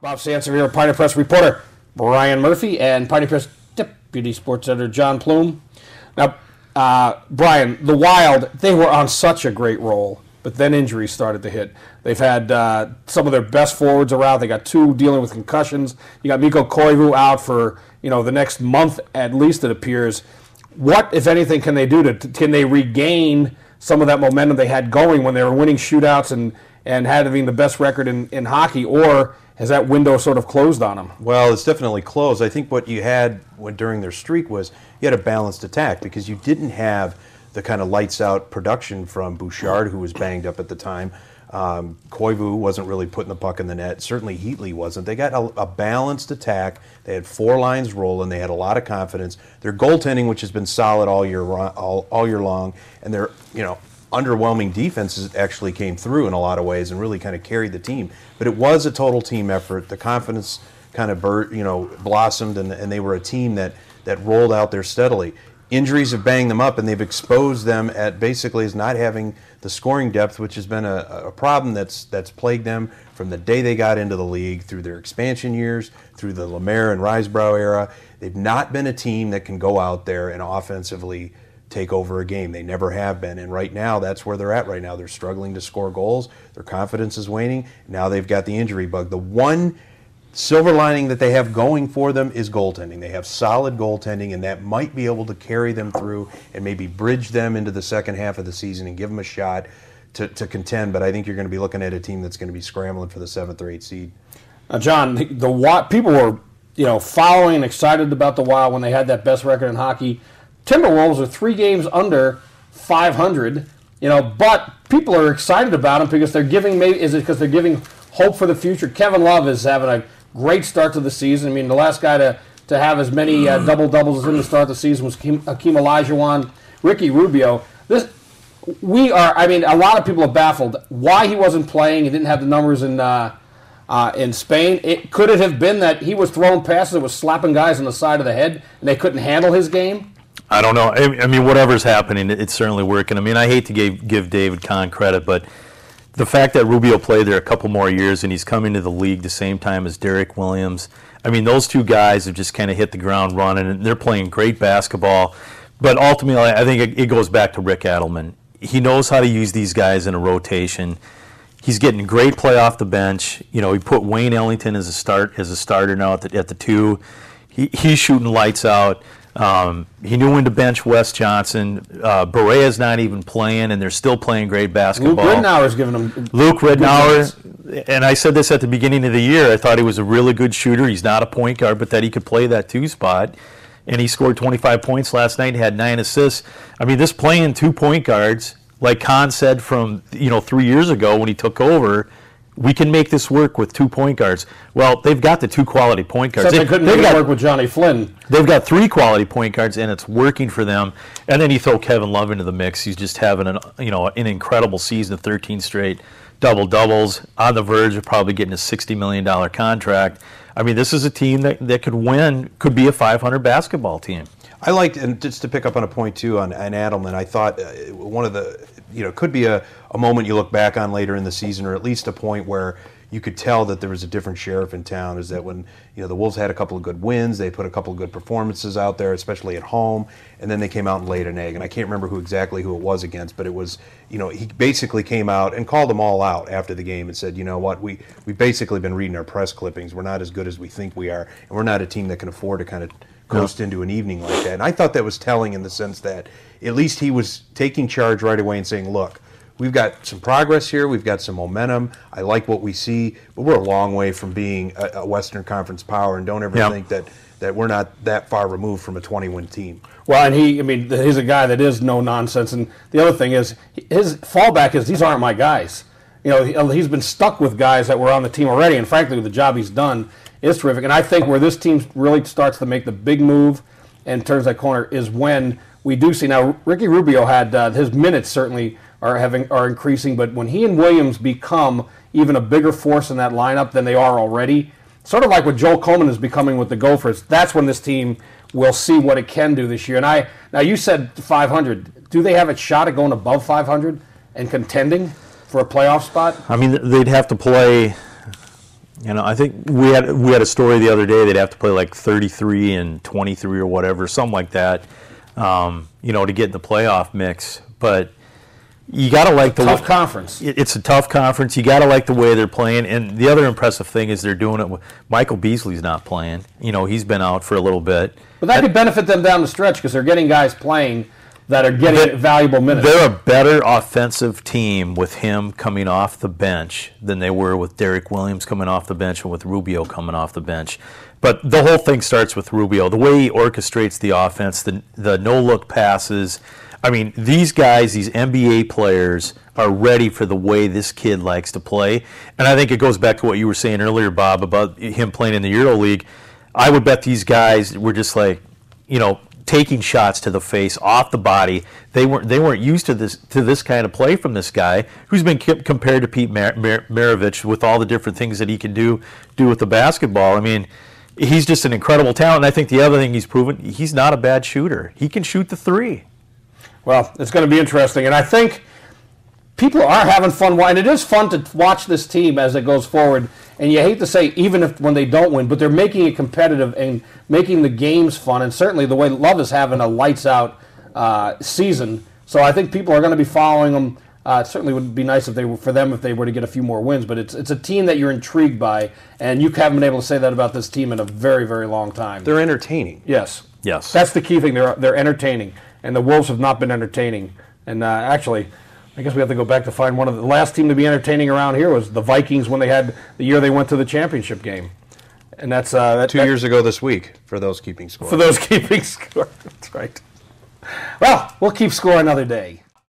Bob Sansevere, Pioneer Press reporter Brian Murphy, and Pioneer Press deputy sports editor John Plume. Now, Brian, the Wild, they were on such a great roll, but then injuries started to hit. They've had some of their best forwards around. They got two dealing with concussions. You got Mikko Koivu out for the next month at least, it appears. What, if anything, can they do? Can they regain some of that momentum they had going when they were winning shootouts and having the best record in hockey, or has that window sort of closed on them? Well, it's definitely closed. I think what you had during their streak was you had a balanced attack because you didn't have the kind of lights-out production from Bouchard, who was banged up at the time. Koivu wasn't really putting the puck in the net. Certainly Heatley wasn't. They got a balanced attack. They had four lines rolling. They had a lot of confidence. Their goaltending, which has been solid all year long, and their underwhelming defenses actually came through in a lot of ways and really kind of carried the team. But it was a total team effort. The confidence kind of blossomed, and they were a team that rolled out there steadily. Injuries have banged them up, and they've exposed them at basically as not having the scoring depth, which has been a problem that's plagued them from the day they got into the league through their expansion years, through the Lemaire and Risebrough era. They've not been a team that can go out there and offensively take over a game. They never have been, and right now that's where they're at right now. They're struggling to score goals. Their confidence is waning. Now they've got the injury bug. The one silver lining that they have going for them is goaltending. They have solid goaltending, and that might be able to carry them through and maybe bridge them into the second half of the season and give them a shot to contend. But I think you're going to be looking at a team that's going to be scrambling for the 7th or 8th seed. John, people were following and excited about the Wild when they had that best record in hockey. Timberwolves are 3 games under 500, but people are excited about them because they're giving. Is it because they're giving hope for the future? Kevin Love is having a great start to the season. I mean, the last guy to have as many double-doubles as him to start the season was Hakeem Olajuwon. Ricky Rubio. A lot of people are baffled why he wasn't playing. He didn't have the numbers in Spain. Could it have been that he was throwing passes that was slapping guys on the side of the head and they couldn't handle his game? I don't know. I mean, whatever's happening, it's certainly working. I mean, I hate to give David Kahn credit, but the fact that Rubio played there a couple more years and he's coming to the league the same time as Derek Williams, I mean, those two guys have just kind of hit the ground running, and they're playing great basketball. But ultimately, I think it goes back to Rick Adelman. He knows how to use these guys in a rotation. He's getting great play off the bench. He put Wayne Ellington as a starter now at the 2. He's shooting lights out. He knew when to bench Wes Johnson. Berea's not even playing, and they're still playing great basketball. Luke Ridnour's giving them. Luke Ridnour, and I said this at the beginning of the year, I thought he was a really good shooter. He's not a point guard, but that he could play that 2 spot. And he scored 25 points last night, had 9 assists. I mean, this playing 2 point guards, like Kahn said from 3 years ago when he took over, we can make this work with 2 point guards. Well, they've got the 2 quality point guards. Except they couldn't make it work with Johnny Flynn. They've got 3 quality point guards, and it's working for them. And then you throw Kevin Love into the mix. He's just having an incredible season of 13 straight double-doubles, on the verge of probably getting a $60 million contract. I mean, this is a team that could win, could be a 500 basketball team. I liked, and just to pick up on a point too on Adelman, I thought one of the, could be a moment you look back on later in the season, or at least a point where you could tell that there was a different sheriff in town, is that when the Wolves had a couple of good wins, they put a couple of good performances out there, especially at home, and then they came out and laid an egg. And I can't remember who it was against, but it was, he basically came out and called them all out after the game and said, you know what, we've basically been reading our press clippings. We're not as good as we think we are, and we're not a team that can afford to kind of coast into an evening like that. And I thought that was telling in the sense that at least he was taking charge right away and saying, look, we've got some progress here. We've got some momentum. I like what we see, but we're a long way from being a Western Conference power, and don't ever think that we're not that far removed from a 20-win team. Well, and he's a guy that is no nonsense. And the other thing is, his fallback is, these aren't my guys. He's been stuck with guys that were on the team already, and frankly, the job he's done is terrific. And I think where this team really starts to make the big move and turns that corner is when we do see, now Ricky Rubio had his minutes certainly are increasing, but when he and Williams become even a bigger force in that lineup than they are already, sort of like what Joel Coleman is becoming with the Gophers, that's when this team will see what it can do this year. And now you said 500. Do they have a shot at going above 500 and contending for a playoff spot? I mean, they'd have to play I think we had a story the other day. They'd have to play like 33 and 23 or whatever, something like that, to get in the playoff mix. But you got to like the tough conference. It's a tough conference. You got to like the way they're playing. And the other impressive thing is they're doing it with Michael Beasley's not playing. He's been out for a little bit. But that could benefit them down the stretch because they're getting guys playing that are getting valuable minutes. They're a better offensive team with him coming off the bench than they were with Derek Williams coming off the bench and with Rubio coming off the bench. But the whole thing starts with Rubio. The way he orchestrates the offense, the no-look passes. I mean, these guys, these NBA players, are ready for the way this kid likes to play. And I think it goes back to what you were saying earlier, Bob, about him playing in the EuroLeague. I would bet these guys were just like, taking shots to the face, off the body. They weren't used to this kind of play from this guy who's been compared to Pete Maravich with all the different things that he can do with the basketball. I mean, he's just an incredible talent. And I think the other thing he's proven, he's not a bad shooter. He can shoot the three. Well, it's going to be interesting, and I think people are having fun, and it is fun to watch this team as it goes forward. And you hate to say even when they don't win, but they're making it competitive and making the games fun. And certainly the way Love is having a lights-out season, so I think people are going to be following them. It certainly would be nice for them if they were to get a few more wins. But it's a team that you're intrigued by, and you haven't been able to say that about this team in a very, very long time. They're entertaining. Yes. Yes. That's the key thing. They're entertaining, and the Wolves have not been entertaining. And actually, I guess we have to go back to find one of the last team to be entertaining around here was the Vikings when they had the year they went to the championship game, and that's 2 years ago this week for those keeping score. For those keeping score, that's right. Well, we'll keep score another day.